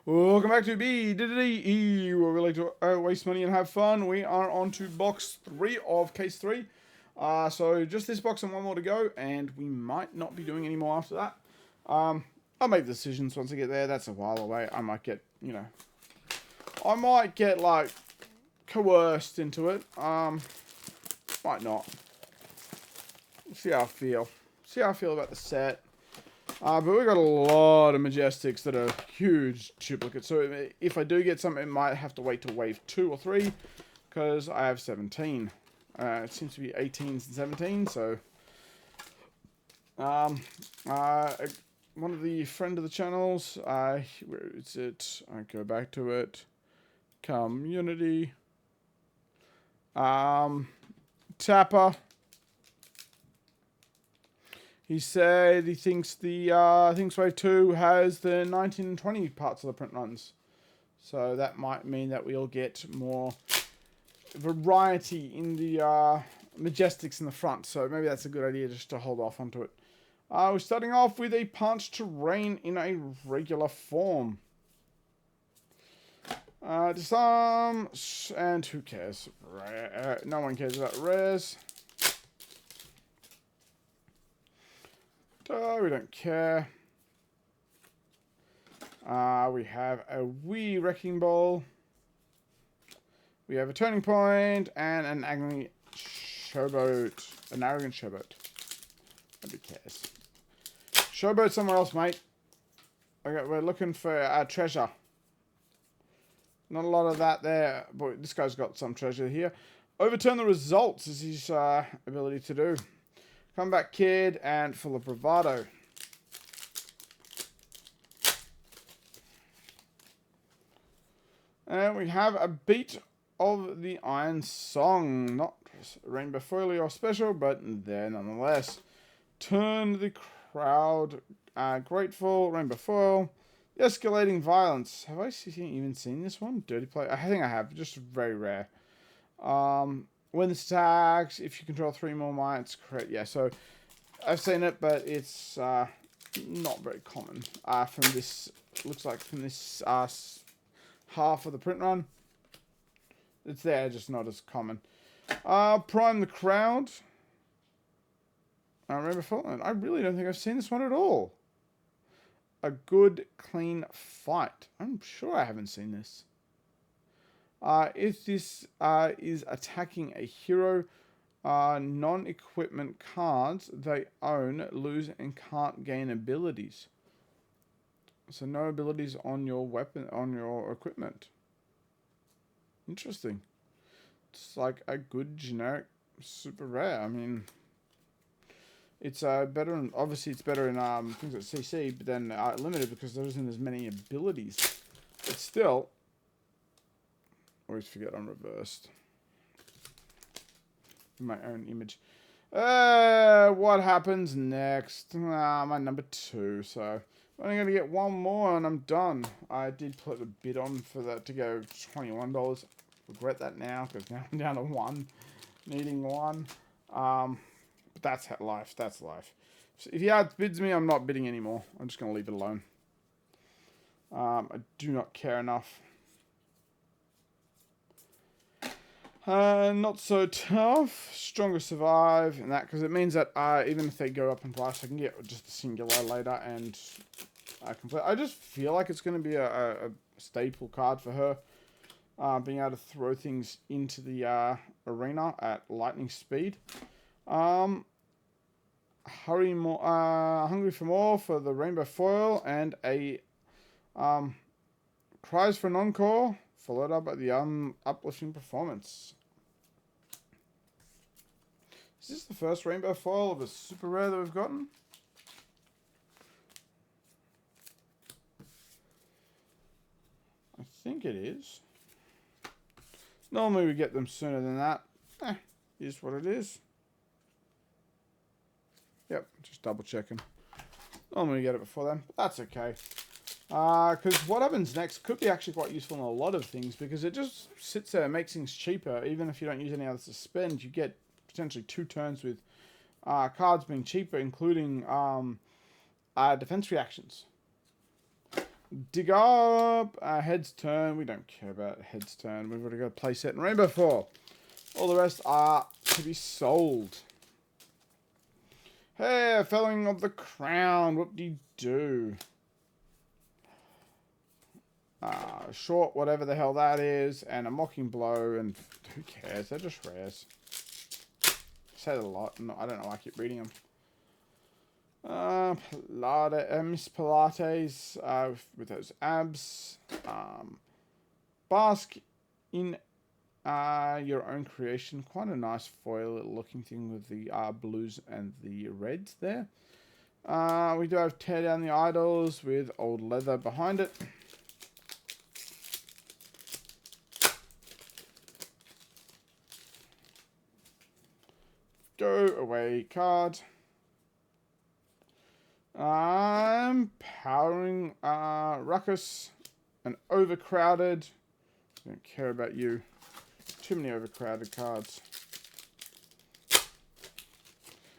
Welcome back to BDDE, where we like to waste money and have fun. We are on to box 3 of case 3. So just this box and one more to go, and we might not be doing any more after that. I'll make decisions once I get there. That's a while away. I might get, like coerced into it. Might not. See how I feel. See how I feel about the set. But we've got a lot of Majestics that are huge duplicates. So if I do get something, it might have to wait till wave 2 or 3. Because I have 17. It seems to be 18s and 17s. So one of the friend of the channels, where is it? I go back to it. Community. Tapper. He said he thinks thinks wave 2 has the 19 and 20 parts of the print runs. So that might mean that we'll get more variety in the Majestics in the front. So maybe that's a good idea just to hold off onto it. We're starting off with a Punch to Rain in a regular form. And who cares? No one cares about rares. We don't care. We have a wee Wrecking Ball. We have a Turning Point and an Agony Showboat. An Arrogant Showboat. Nobody cares. Showboat somewhere else, mate. Okay, we're looking for treasure. Not a lot of that there. Boy, this guy's got some treasure here. Overturn the Results is his ability to do. Comeback Kid and Full of Bravado. And we have a Beat of the Iron Song. Not Rainbow Foil or special, but there nonetheless. Turn the Crowd Grateful. Rainbow Foil. Escalating Violence. Have I even seen this one? Dirty Play. I think I have. Just very rare. When this attacks, if you control 3 more mites, correct. Yeah, so I've seen it, but it's not very common. From this, looks like from this half of the print run, it's there, just not as common. Prime the Crowd. I remember following. I really don't think I've seen this one at all. A Good Clean Fight. I'm sure I haven't seen this. If this is attacking a hero, non-equipment cards they own lose and can't gain abilities. So no abilities on your weapon, on your equipment. Interesting. It's like a good generic, super rare. I mean, it's better, and obviously it's better in things like CC, but then limited because there isn't as many abilities. But still. Always forget I'm reversed. My own image. What happens next? My number 2, so I'm only going to get one more and I'm done. I did put a bid on for that to go $21. Regret that now, because now I'm down to 1. Needing 1. But that's life. That's life. So if he outbids me, I'm not bidding anymore. I'm just going to leave it alone. I do not care enough. Not so tough. Stronger survive, and that because it means that even if they go up in price, I can get just a singular later and complete. I just feel like it's going to be a staple card for her, being able to throw things into the arena at lightning speed. Hungry for More for the Rainbow Foil, and a Cries for an Encore, followed up by the Uplifting Performance. Is this the first Rainbow Foil of a super rare that we've gotten? I think it is. Normally we get them sooner than that. Is what it is. Yep, just double checking. Normally we get it before then, but that's okay. Because what happens next could be actually quite useful in a lot of things, because it just sits there and makes things cheaper. Even if you don't use any others to spend, you get potentially 2 turns with cards being cheaper, including defense reactions. Dig up. Head's turn. We don't care about head's turn. We've already got a playset in Rainbow 4. All the rest are to be sold. Hey, felling of the crown. What do you do? Short, whatever the hell that is, and a mocking blow, and who cares? They're just rares. I say that a lot. No, I don't know why I keep reading them. Miss Pilates with those abs. Bask in your own creation. Quite a nice foil looking thing with the blues and the reds there. We do have Tear Down the Idols with old leather behind it. Go away card. I'm powering Ruckus and overcrowded. I don't care about you. Too many overcrowded cards.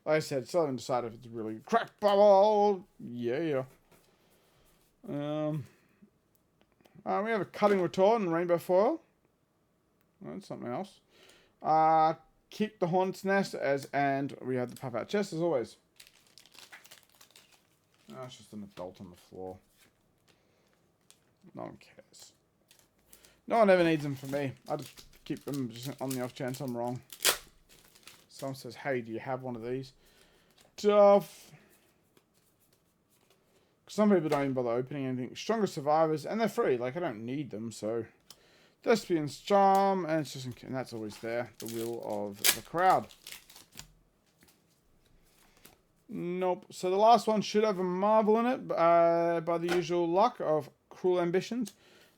Like I said, still haven't decided if it's really crack bubble. Yeah. We have a cutting retort and rainbow foil. That's something else. Kick the hornet's nest and we have the puff out chest as always. Oh, it's just an adult on the floor. No one cares. No one ever needs them for me. I just keep them just on the off chance I'm wrong. Someone says, hey, do you have one of these? Tough. Some people don't even bother opening anything. Stronger survivors, and they're free. Like, I don't need them, so. Thespian's Charm, and it's just, and that's always there. The will of the crowd. Nope. So the last one should have a marvel in it, by the usual luck of Cruel Ambitions.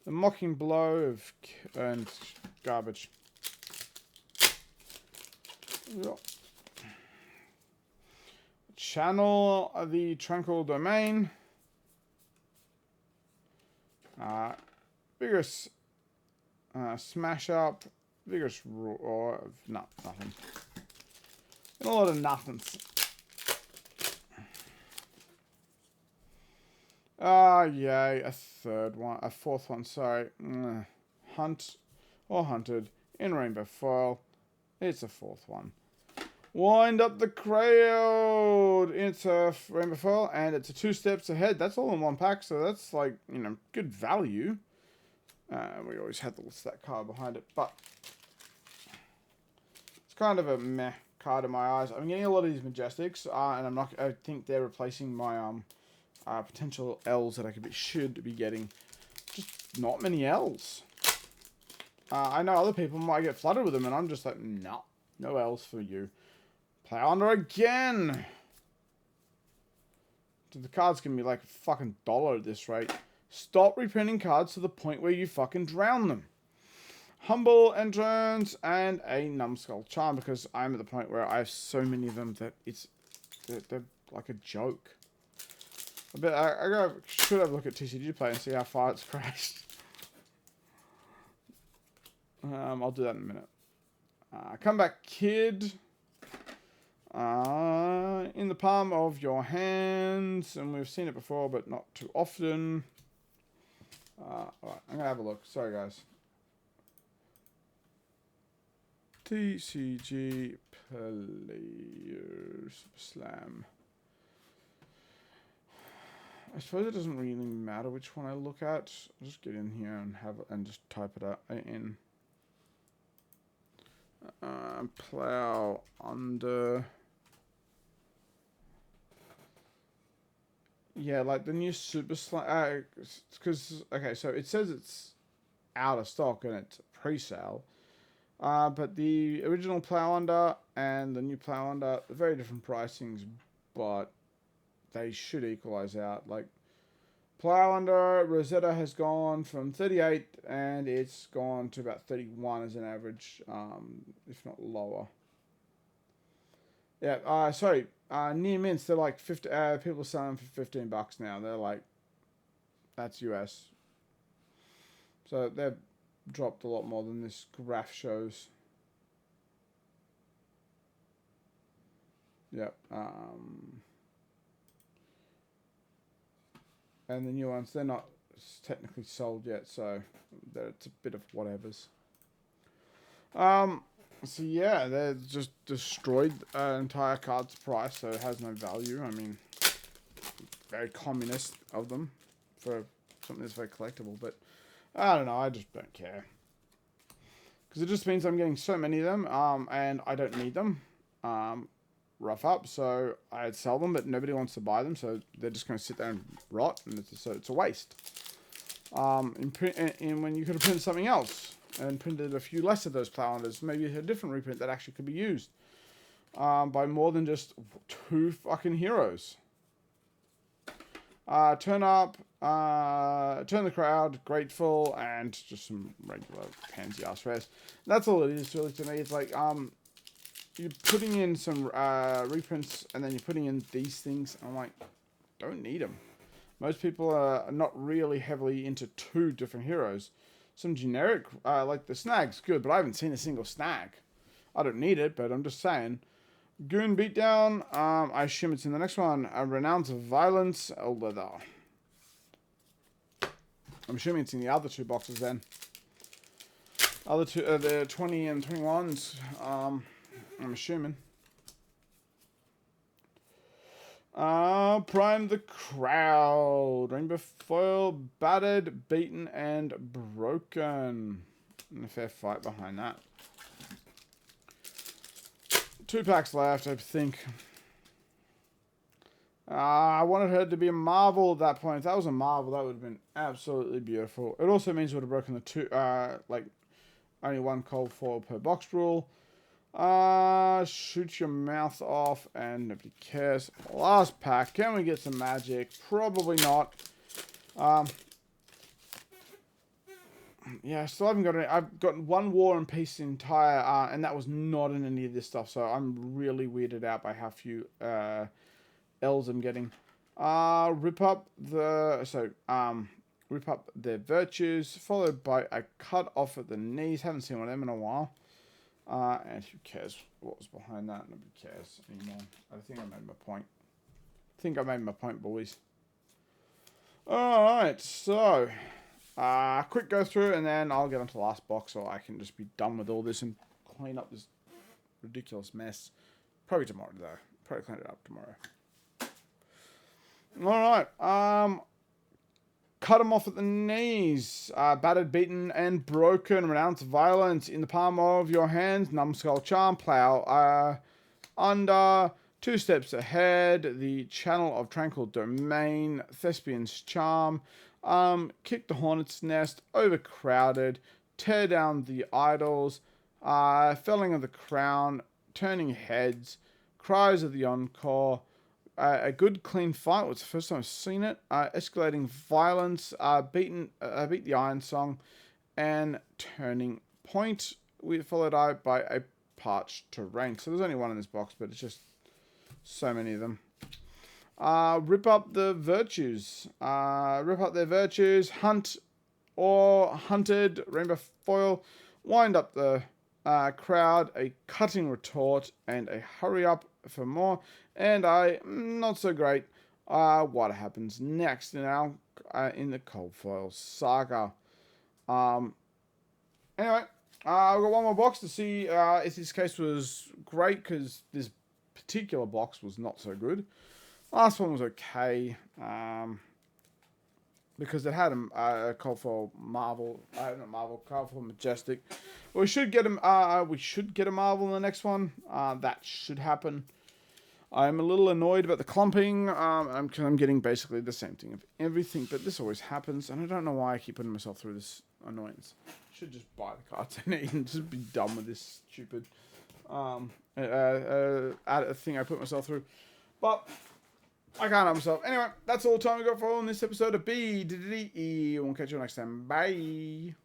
The Mocking Blow of and garbage. Yep. Channel the Tranquil Domain. Vigorous Smash Up. Vigorous Roar of nothing. And a lot of nothings. Yay, a fourth one, sorry. Hunt or Hunted in Rainbow Foil. It's a fourth one. Wind Up the Crowd. It's a Rainbow Foil, and it's a 2 steps ahead. That's all in one pack, so that's like, you know, good value. We always had to list that card behind it, but it's kind of a meh card in my eyes. I'm getting a lot of these Majestics, and I think they're replacing my potential L's that should be getting. Just not many L's. I know other people might get flooded with them, and I'm just like, no L's for you. Play under again. The cards can be like a fucking $1 at this rate. Stop reprinting cards to the point where you fucking drown them. Humble Entrance and a Numbskull Charm, because I'm at the point where I have so many of them that they're like a joke. I should have a look at TCG Play and see how far it's crashed. I'll do that in a minute. Comeback Kid. In the palm of your hands, and we've seen it before, but not too often. Alright, I'm gonna have a look. Sorry, guys. TCG Players Slam. I suppose it doesn't really matter which one I look at. I'll just get in here and just type it out in. Plow under. Yeah, like the new Super Slam. Because, okay, so it says it's out of stock and it's pre-sale. But the original Plow Under and the new Plow Under, very different pricings, but they should equalize out. Like, Plow Under, Rosetta has gone from 38 and it's gone to about 31 as an average, if not lower. Yeah, sorry. Near mints, they're like 50. People are selling for $15 now. They're like, that's US. So they've dropped a lot more than this graph shows. Yep. And the new ones, they're not technically sold yet, so it's a bit of whatevers. So yeah, they just destroyed an entire card's price, so it has no value. I mean, very communist of them for something that's very collectible, but I don't know, I just don't care. Because it just means I'm getting so many of them, and I don't need them. Rough up, so I'd sell them, but nobody wants to buy them, so they're just going to sit there and rot, and it's a waste. And when you could have printed something else, and printed a few less of those Plowlanders, maybe a different reprint that actually could be used by more than just 2 fucking heroes. Turn up, turn the crowd, grateful, and just some regular pansy ass rares. That's all it is really to me. It's like, you're putting in some reprints, and then you're putting in these things. I'm like, don't need them. Most people are not really heavily into 2 different heroes. Some generic, like the Snag's good, but I haven't seen a single Snag. I don't need it, but I'm just saying. Goon Beatdown, I assume it's in the next one. Renounce Violence, Leather. I'm assuming it's in the other 2 boxes then. Other 2, the 20 and 21s, I'm assuming. Prime the Crowd. Rainbow Foil, Battered, Beaten, and Broken. And a fair fight behind that. 2 packs left, I think. I wanted her to be a Marvel at that point. If that was a Marvel, that would have been absolutely beautiful. It also means it would have broken the 2, like, only 1 cold foil per box rule. Shoot your mouth off, and nobody cares. Last pack. Can we get some magic? Probably not. Yeah, I still haven't got any. I've got 1 War and Peace entire, and that was not in any of this stuff, so I'm really weirded out by how few L's I'm getting. Rip up their virtues, followed by a cut off at the knees. Haven't seen one of them in a while. And who cares what was behind that? Nobody cares anymore. I think I made my point. Boys. Alright, so quick go through, and then I'll get onto the last box, so I can just be done with all this and clean up this ridiculous mess. Probably tomorrow, though. Probably clean it up tomorrow. Alright, cut them off at the knees. Battered, beaten, and broken. Renounce violence in the palm of your hands. Numbskull Charm. Plow under. 2 steps ahead. The Channel of Tranquil Domain. Thespian's Charm. Kick the Hornet's Nest. Overcrowded. Tear down the idols. Felling of the Crown. Turning heads. Cries of the Encore. A good clean fight was the first time I've seen it. Escalating violence, beat the Iron Song, and turning point. We followed out by a parched terrain. So there's only 1 in this box, but it's just so many of them. Rip up the virtues. Rip up their virtues. Hunt or hunted. Rainbow foil. Wind up the crowd. A cutting retort and a hurry up for more. And not so great, what happens next now in the Cold Foil Saga. Anyway, I've got 1 more box to see if this case was great, because this particular box was not so good. Last one was okay, because it had a Cold Foil Marvel, not Marvel, Cold Foil Majestic. We should get a Marvel in the next one. That should happen. I'm a little annoyed about the clumping, because I'm getting basically the same thing of everything, but this always happens, and I don't know why I keep putting myself through this annoyance. I should just buy the cards I need and just be done with this stupid thing I put myself through. But I can't help myself. Anyway, that's all the time we got for all in this episode of BDDE. We'll catch you next time. Bye.